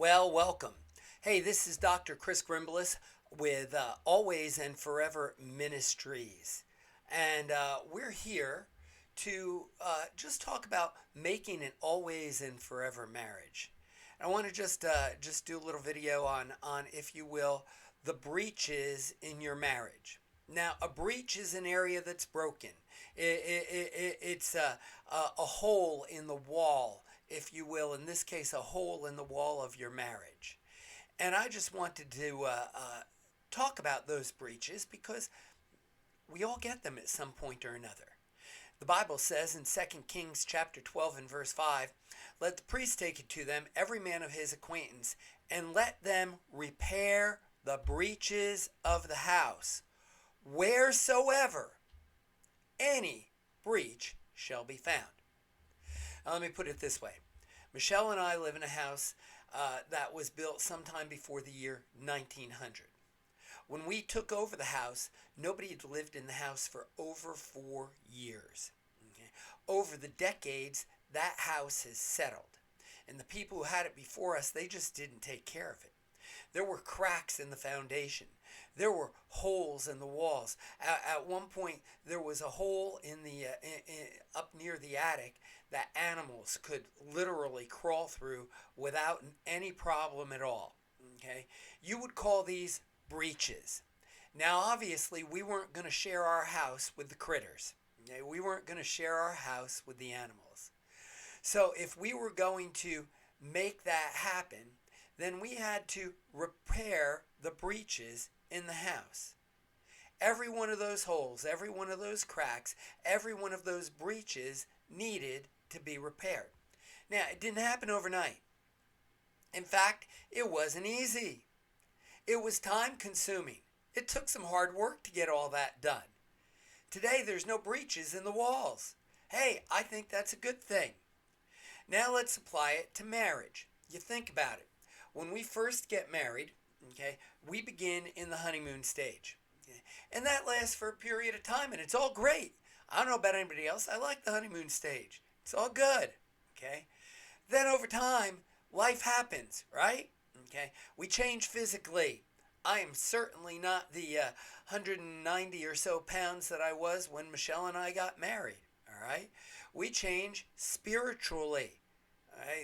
Well, welcome. Hey, this is Dr. Chris Grimbliss with Always and Forever Ministries. And we're here to just talk about making an always and forever marriage. And I want to just do a little video on, if you will, the breaches in your marriage. Now, a breach is an area that's broken. It's a hole in the wall, if you will, in this case, a hole in the wall of your marriage. And I just wanted to talk about those breaches because we all get them at some point or another. The Bible says in 2 Kings chapter 12 and verse 5, "Let the priest take it to them, every man of his acquaintance, and let them repair the breaches of the house, wheresoever any breach shall be found." Now, let me put it this way. Michelle and I live in a house that was built sometime before the year 1900. When we took over the house, nobody had lived in the house for over 4 years. Okay? Over the decades, that house has settled. And the people who had it before us, they just didn't take care of it. There were cracks in the foundation. There were holes in the walls. At one point, there was a hole up near the attic that animals could literally crawl through without any problem at all. Okay, you would call these breaches. Now, obviously, we weren't going to share our house with the critters. Okay? We weren't going to share our house with the animals. So, if we were going to make that happen, then we had to repair the breaches in the house. Every one of those holes, every one of those cracks, every one of those breaches needed to be repaired. Now, it didn't happen overnight. In fact, it wasn't easy. It was time consuming. It took some hard work to get all that done. Today, there's no breaches in the walls. Hey, I think that's a good thing. Now let's apply it to marriage. You think about it. When we first get married, okay, we begin in the honeymoon stage. Okay? And that lasts for a period of time, and it's all great. I don't know about anybody else. I like the honeymoon stage. It's all good. Okay? Then over time, life happens, right? Okay? We change physically. I am certainly not the 190 or so pounds that I was when Michelle and I got married. All right? We change spiritually.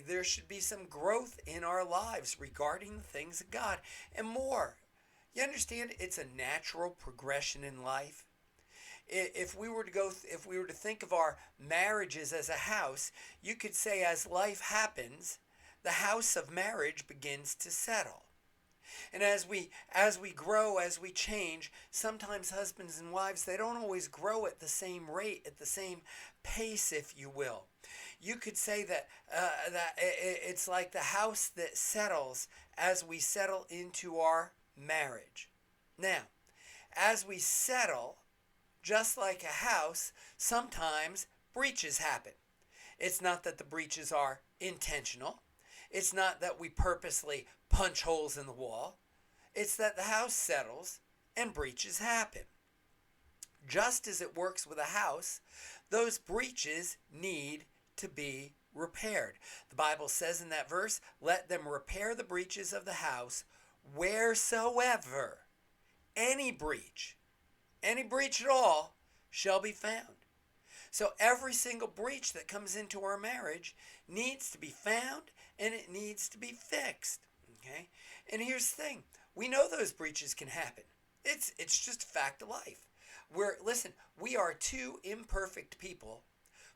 There should be some growth in our lives regarding the things of God and more. You understand? It's a natural progression in life. If we were to think of our marriages as a house, you could say as life happens, the house of marriage begins to settle. And as we grow, as we change, sometimes husbands and wives, they don't always grow at the same rate, at the same pace, if you will. You could say that it's like the house that settles as we settle into our marriage. Now, as we settle, just like a house, sometimes breaches happen. It's not that the breaches are intentional. It's not that we purposely punch holes in the wall. It's that the house settles and breaches happen. Just as it works with a house, those breaches need to be repaired. The Bible says in that verse, "Let them repair the breaches of the house wheresoever any breach at all shall be found." So every single breach that comes into our marriage needs to be found and it needs to be fixed. Okay? And here's the thing. We know those breaches can happen. It's just a fact of life. We are two imperfect people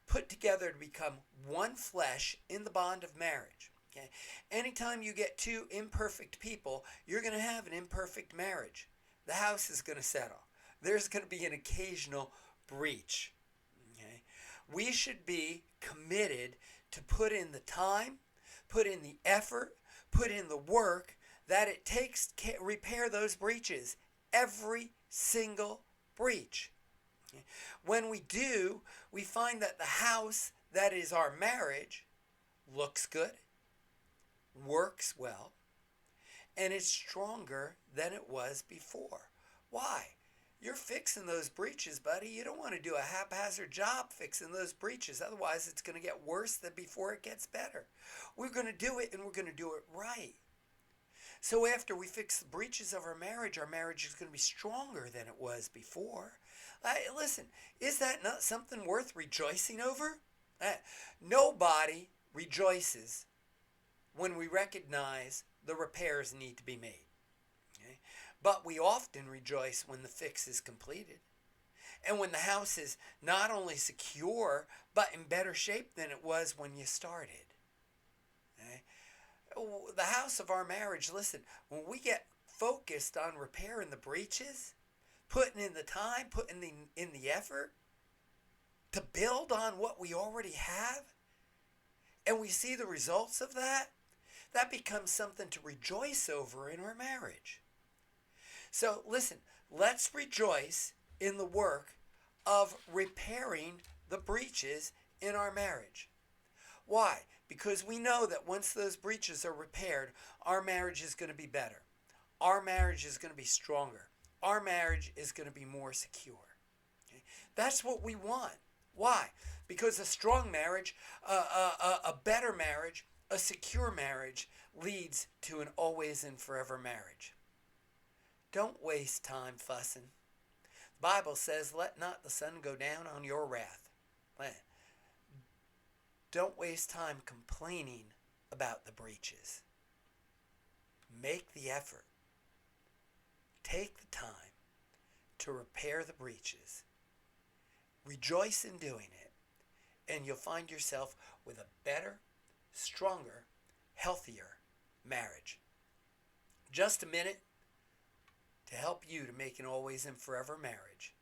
put together to become one flesh in the bond of marriage. Okay? Anytime you get two imperfect people, you're going to have an imperfect marriage. The house is going to settle. There's going to be an occasional breach. Okay? We should be committed to put in the time, put in the effort, put in the work that it takes to repair those breaches. Every single breach. Okay? When we do, we find that the house that is our marriage looks good, works well, and is stronger than it was before. Why? You're fixing those breaches, buddy. You don't want to do a haphazard job fixing those breaches. Otherwise, it's going to get worse than before it gets better. We're going to do it, and we're going to do it right. So after we fix the breaches of our marriage is going to be stronger than it was before. Listen, is that not something worth rejoicing over? Uh, Nobody rejoices when we recognize the repairs need to be made. Okay? But we often rejoice when the fix is completed and when the house is not only secure but in better shape than it was when you started. Okay? The house of our marriage, listen, when we get focused on repairing the breaches, putting in the time, putting in the effort to build on what we already have, and we see the results of that, that becomes something to rejoice over in our marriage. So listen, let's rejoice in the work of repairing the breaches in our marriage. Why? Because we know that once those breaches are repaired, our marriage is going to be better. Our marriage is going to be stronger. Our marriage is going to be more secure. Okay? That's what we want. Why? Because a strong marriage, a better marriage, a secure marriage leads to an always and forever marriage. Don't waste time fussing. The Bible says, let not the sun go down on your wrath. Don't waste time complaining about the breaches. Make the effort. Take the time to repair the breaches. Rejoice in doing it, and you'll find yourself with a better, stronger, healthier marriage. Just a minute to help you to make an always and forever marriage.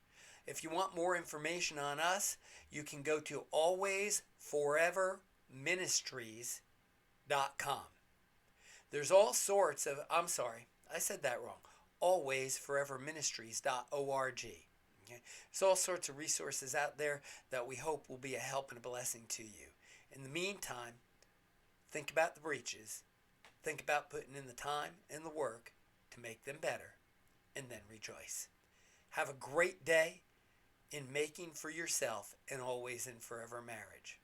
If you want more information on us, you can go to alwaysforeverministries.com. There's all sorts of, I said that wrong, alwaysforeverministries.org. Okay? There's all sorts of resources out there that we hope will be a help and a blessing to you. In the meantime, think about the breaches. Think about putting in the time and the work to make them better, and then rejoice. Have a great day in making for yourself an always and forever marriage.